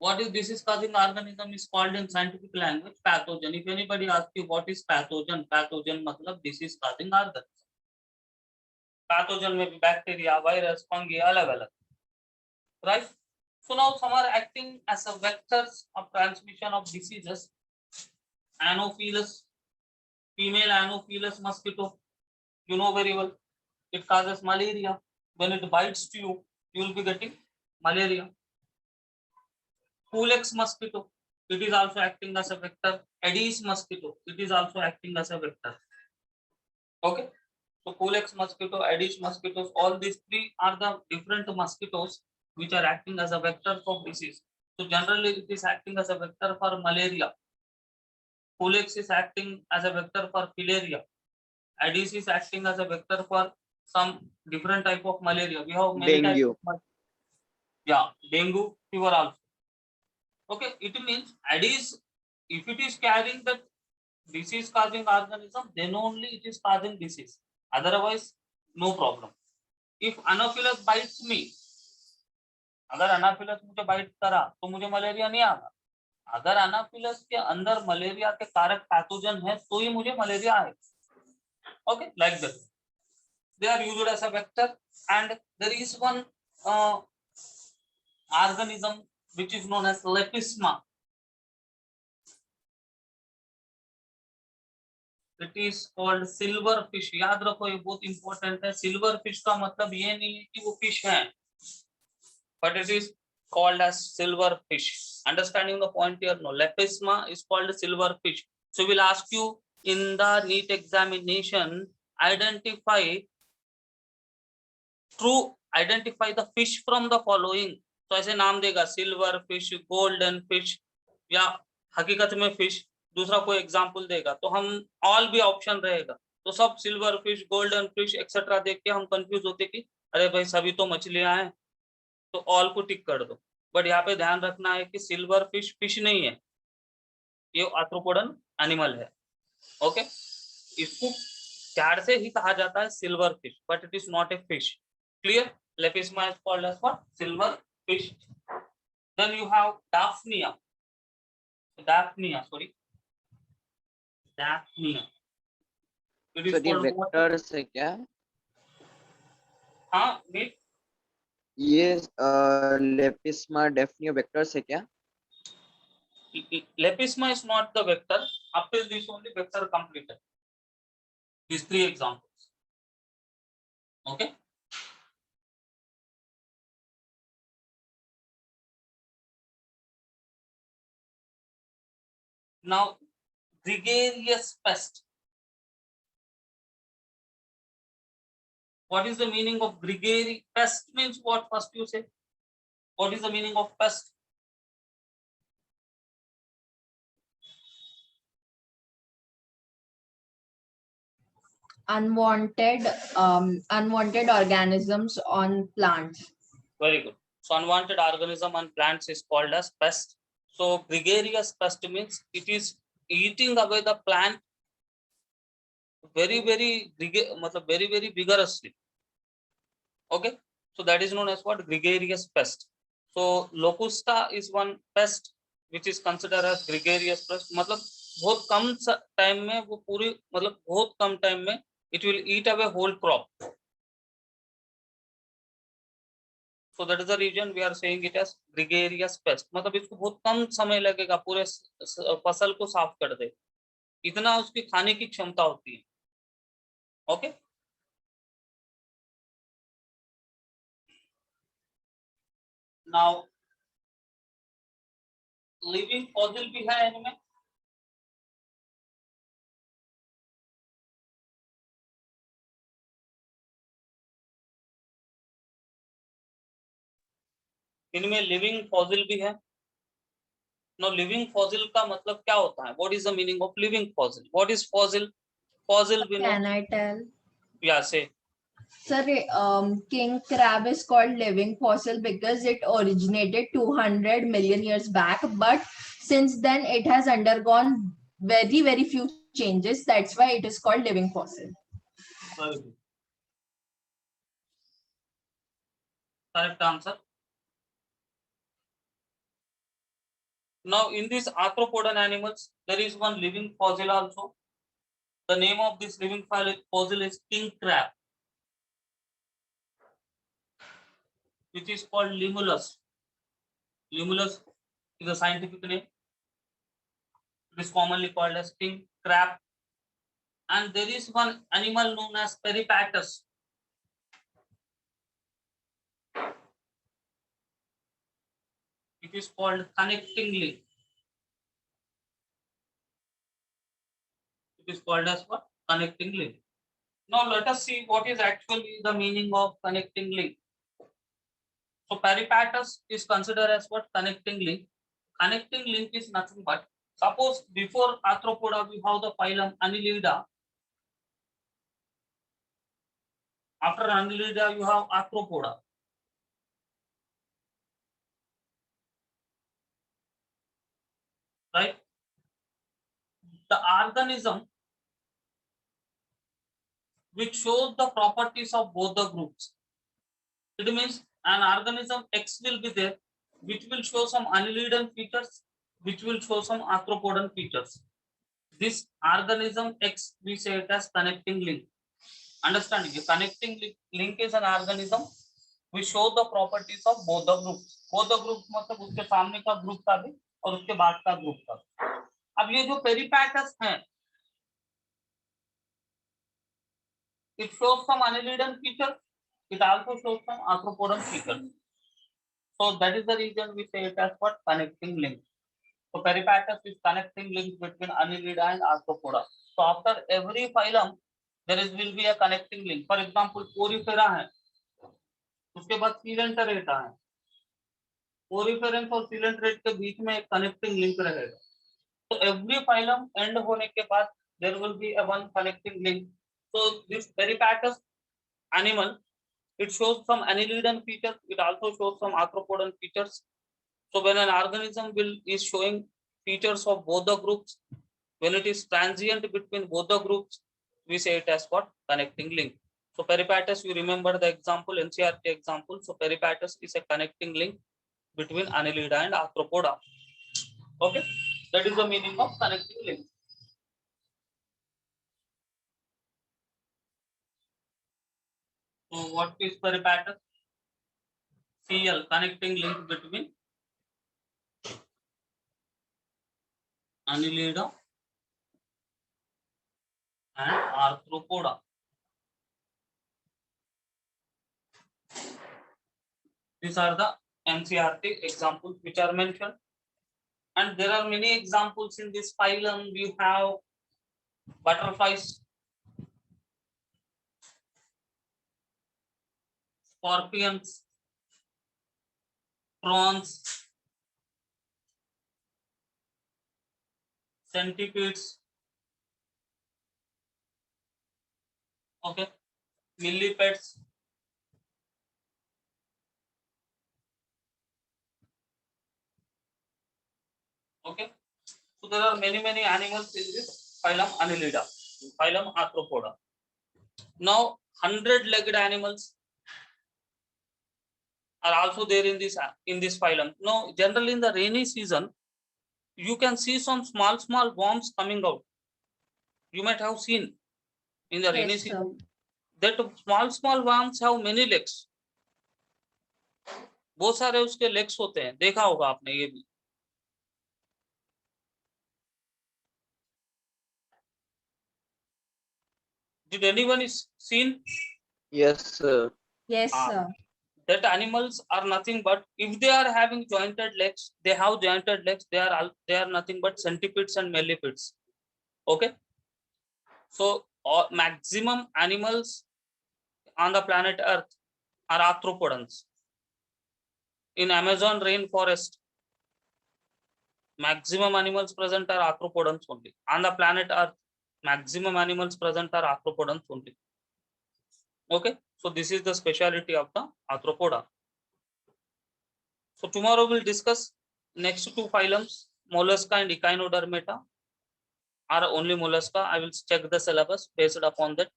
What is disease causing organism is called in scientific language pathogen. If anybody asks you what is pathogen, pathogen मतलब disease causing organism. Pathogen में भी बैक्टीरिया, वायरस, फंगी अलग अलग. Right? So now some are acting as a vectors of transmission of diseases. Anopheles, female Anopheles mosquito, you know very well, it causes malaria. When it bites to you, you will be getting malaria. Culex mosquito, it is also acting as a vector. Aedes mosquito, it is also acting as a vector. Okay, so Culex mosquito, Aedes mosquitoes, all these three are the different mosquitoes which are acting as a vector of disease. So generally it is acting as a vector for malaria. Culex is acting as a vector for filaria. Aedes is acting as a vector for some different type of malaria. We have many Dengue. types of, yeah, dengue fever also. Okay, it means Aedes, if it is carrying the disease causing organism, then only it is causing disease. Otherwise, no problem. If Anopheles bites me, अगर Anopheles मुझे bite करा तो मुझे malaria नहीं आएगा. अगर Anopheles के अंदर मलेरिया के कारक पैथोजन है तो ही मुझे मलेरिया आएगा. Okay, like that. They are used as a vector, and there is one organism which is known as Lepisma. It is called silver fish. याद रखो, ये बहुत इंपॉर्टेंट है. सिल्वर फिश का मतलब ये नहीं है कि वो फिश है, but it is called as silver fish. Understanding the point here? No, Lepisma is called silver fish. So we'll ask you in the NEET examination, identify the fish from the following. तो ऐसे नाम देगा, silver fish, golden fish, या हकीकत में fish. दूसरा कोई example देगा तो हम ऑल भी ऑप्शन रहेगा. तो सब silver fish, golden fish etcetera देख के हम कंफ्यूज होते कि अरे भाई सभी तो मछलियां हैं, तो ऑल को टिक कर दो. बट यहाँ पे ध्यान रखना है कि सिल्वर फिश फिश नहीं है, ये आर्थ्रोपोडन एनिमल है. ओके, इसको कैड से ही कहा जाता है silver fish, but it is not a fish. Clear? Lepisma is called as what? Silver fish. Then you have Daphnia. Daphnia. It is sir ये called what? वेक्टर्स है क्या? हाँ, मीट. ये लेपिस्मा डेफनिया वेक्टर्स है क्या? Lepisma is not the vector. Up till this only vector completed. These three examples. Okay. Now, gregarious pest. What is the meaning of gregarious pest? Means what? First you say. What is the meaning of pest? Unwanted organisms on plants. Very good. So unwanted organism on plants is called as pest. So gregarious pest means it is eating away the plant very vigorously. Okay, so that is known as what? Gregarious pest. So locusta is one pest which is considered as gregarious pest. मतलब बहुत कम time में वो पूरी मतलब बहुत कम time में it will eat away whole crop. So that is the reason we are saying it as gregarious pest. मतलब इसको बहुत कम समय लगेगा पूरे फसल को साफ कर दे, इतना उसकी खाने की क्षमता होती है. ओके, नाउ लिविंग फॉसिल भी है इनमें. इनमें लिविंग फॉसिल भी है. नो, लिविंग फॉसिल का मतलब क्या होता है? What is the meaning of living fossil? What is fossil? Fossil भी नो. Can I tell? या से Sir, king crab is called living fossil because it originated 200 million years back, but since then it has undergone very few changes. That's why it is called living fossil. correct answer. Now in these arthropodan animals there is one living fossil also. The name of this living fossil is king crab, which is called Limulus. Limulus is a scientific name. It is commonly called as king crab. And there is one animal known as Peripatus. It is called connecting link. It is called as what? Connecting link. Now let us see what is actually the meaning of connecting link. So Peripatus is considered as what? Connecting link. Connecting link is nothing but, suppose before Arthropoda we have the phylum Annelida. After Annelida you have Arthropoda. Right? The organism which shows the properties of both the groups. It means an organism X will be there, which will show some annelidan features, which will show some arthropodan features. This organism X, we say it as connecting link. Understand? The connecting link is an organism which show the properties of both the groups. Both the groups मतलब उसके सामने का group का भी और उसके बाद का ग्रुप का. अब ये जो पेरिपैटस है, it shows some annelidan features. It also shows some arthropodan features. So that is the reason we say it as what? Connecting link. So Peripatus is connecting link between Annelida and Arthropoda. So after every phylum, will be a connecting link. For example, Porifera है, उसके बाद Coelenterata है. Poriferans और Coelenterate के बीच में एक connecting link रहेगा. So every phylum end होने के बाद there will be a one connecting link. So this Peripatus animal, it shows some annelidan features. It also shows some arthropodan features. So when an organism is showing features of both the groups, when it is transient between both the groups, we say it as what? Connecting link. So Peripatus, you remember the example, NCERT example. So Peripatus is a connecting link between Annelida and Arthropoda. Okay, that is the meaning of connecting link. So what is Peripatus? CL, connecting link between Annelida and Arthropoda. These are the NCERT examples which are mentioned, and there are many examples in this phylum. We have butterflies, scorpions, prawns, centipedes, okay, millipedes, Okay, so there are many animals in this phylum Annelida, phylum Arthropoda. Now 100-legged animals are also there in this phylum. Now generally in the rainy season you can see some small worms coming out. You might have seen in the rainy Yes, sir. season that small worms have many legs. बहुत सारे उसके legs होते हैं, देखा होगा आपने ये भी. Did anyone is seen? Yes, sir. Yes, Ah. sir. That animals are nothing but, if they are having jointed legs, they have jointed legs, they are nothing but centipedes and millipedes. Okay, so maximum animals on the planet Earth are arthropodans. In Amazon rainforest, maximum animals present are arthropodans only. On the planet Earth, maximum animals present are arthropodans only. Okay, so this is the speciality of the arthropoda. So tomorrow we'll discuss next two phylums, Mollusca and Echinodermata are only Mollusca. I will check the syllabus based upon that.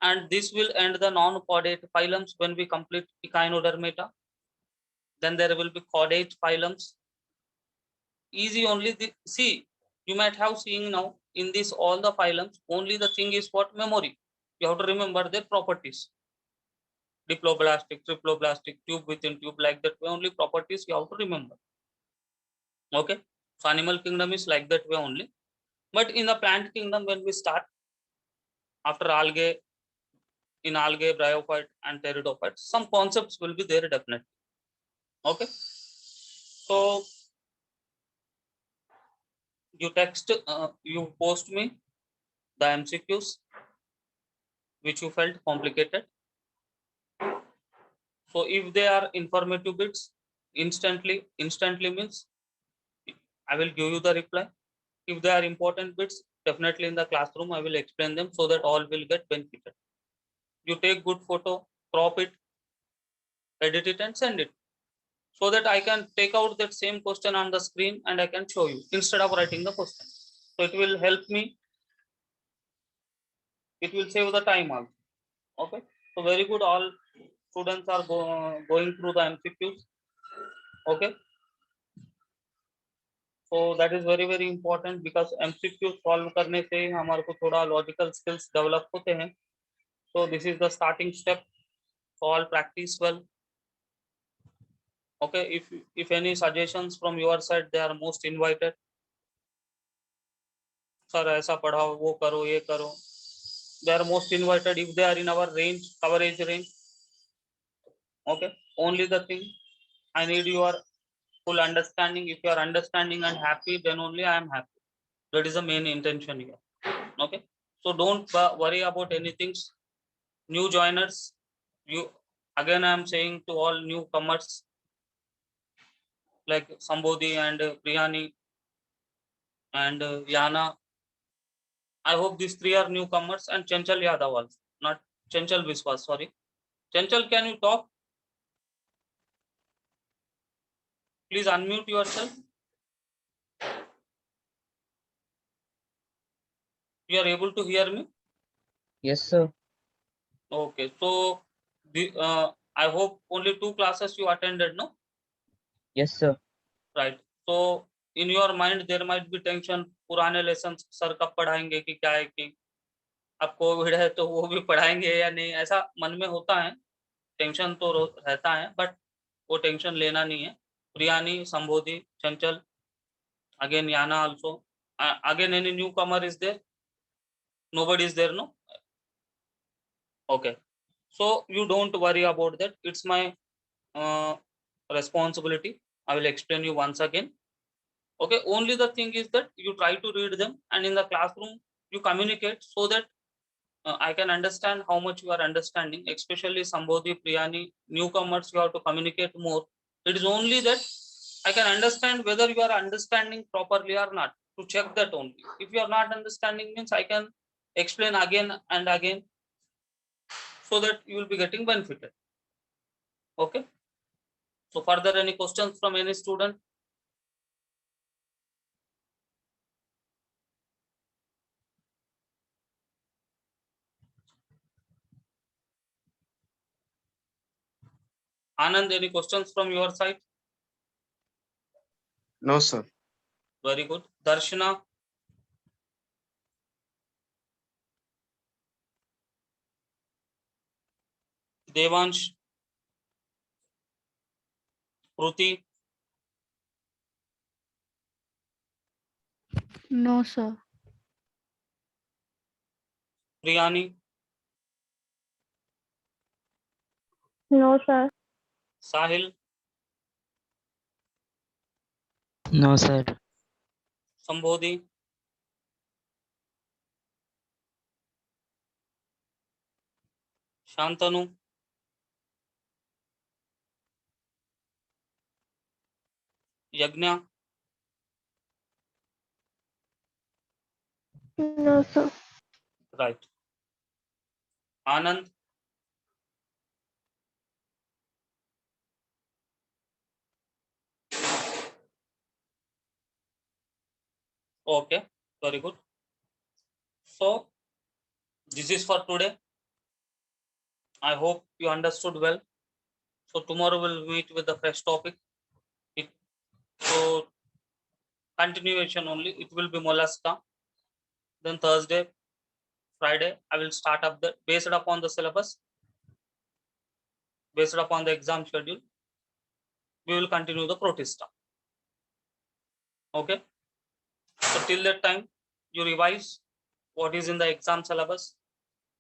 And this will end the non-chordate phylums when we complete Echinodermata. Then there will be chordate phylums. Easy only. See, you might have seen now in this all the phylums, only the thing is what? Memory. You have to remember their properties. Diploblastic, triploblastic, tube within tube, like that way only properties you have to remember. Okay, so animal kingdom is like that way only. But in the plant kingdom, when we start after algae, in algae, bryophyte and pteridophyte, some concepts will be there definitely. Okay, so you you post me the MCQs which you felt complicated. So if they are informative bits, instantly means I will give you the reply. If they are important bits, definitely in the classroom I will explain them so that all will get benefited. You take good photo, crop it, edit it and send it, so that I can take out that same question on the screen and I can show you instead of writing the question. So it will help me. It will save the time also. Okay, so very good. All students are going through the MCQs. Okay, so that is very important because MCQ solve करने से हमारे को थोड़ा logical skills develop होते हैं. So this is the starting step. So all practice well. Okay, if any suggestions from your side, they are most invited. Sir, ऐसा पढ़ाओ, वो करो, ये करो. They are most invited if they are in our range, coverage range. Okay, only the thing I need your full understanding. If you are understanding and happy, then only I am happy. That is the main intention here. Okay, so don't worry about anything. New joiners, you again I am saying to all newcomers like Sambodhi and Priyani and Yana. I hope these three are newcomers, and Chanchal Yadav also, not Chanchal Biswas, sorry. Chanchal, can you talk? Please unmute yourself. You are able to hear me? Yes, sir. Okay, so I hope only 2 classes you attended, no? Yes, sir. Right. So in your mind there might be tension. पुराने lessons sir कब पढ़ाएंगे कि क्या है कि अब Covid है तो वो भी पढ़ाएंगे या नहीं, ऐसा मन में होता है. टेंशन तो रहता है, बट वो टेंशन लेना नहीं है. प्रियानी, संबोधि, चंचल, again Yana also. Again any newcomer is there? Nobody is there, no? Okay. So you don't worry about that. It's my responsibility. I will explain you once again. Okay. Only the thing is that you try to read them, and in the classroom you communicate so that I can understand how much you are understanding. Especially Sambodhi, Priyani, newcomers, you have to communicate more. It is only that I can understand whether you are understanding properly or not. To check that only. If you are not understanding, means I can explain again and again, so that you will be getting benefited. Okay. So further any questions from any student? Anand, any questions from your side? No, sir. Very good. Darshana? Devansh? Kruti? No, sir. Priyani? No, sir. Sahil? No, sir. Sambodhi? Shantanu? Yagna? No, sir. Right. Anand? Okay, very good. So, this is for today. I hope you understood well. So, tomorrow we'll meet with a fresh topic. So, continuation only. It will be Mollusca. Then Thursday, Friday, I will start up the based upon the syllabus, based upon the exam schedule. We will continue the Protista. Okay. So till that time, you revise what is in the exam syllabus.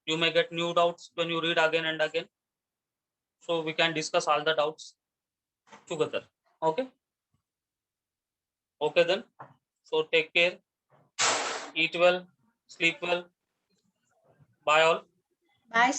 You may get new doubts when you read again and again. So we can discuss all the doubts together. Okay. Okay then. So take care. Eat well. Sleep well. Bye all. Bye.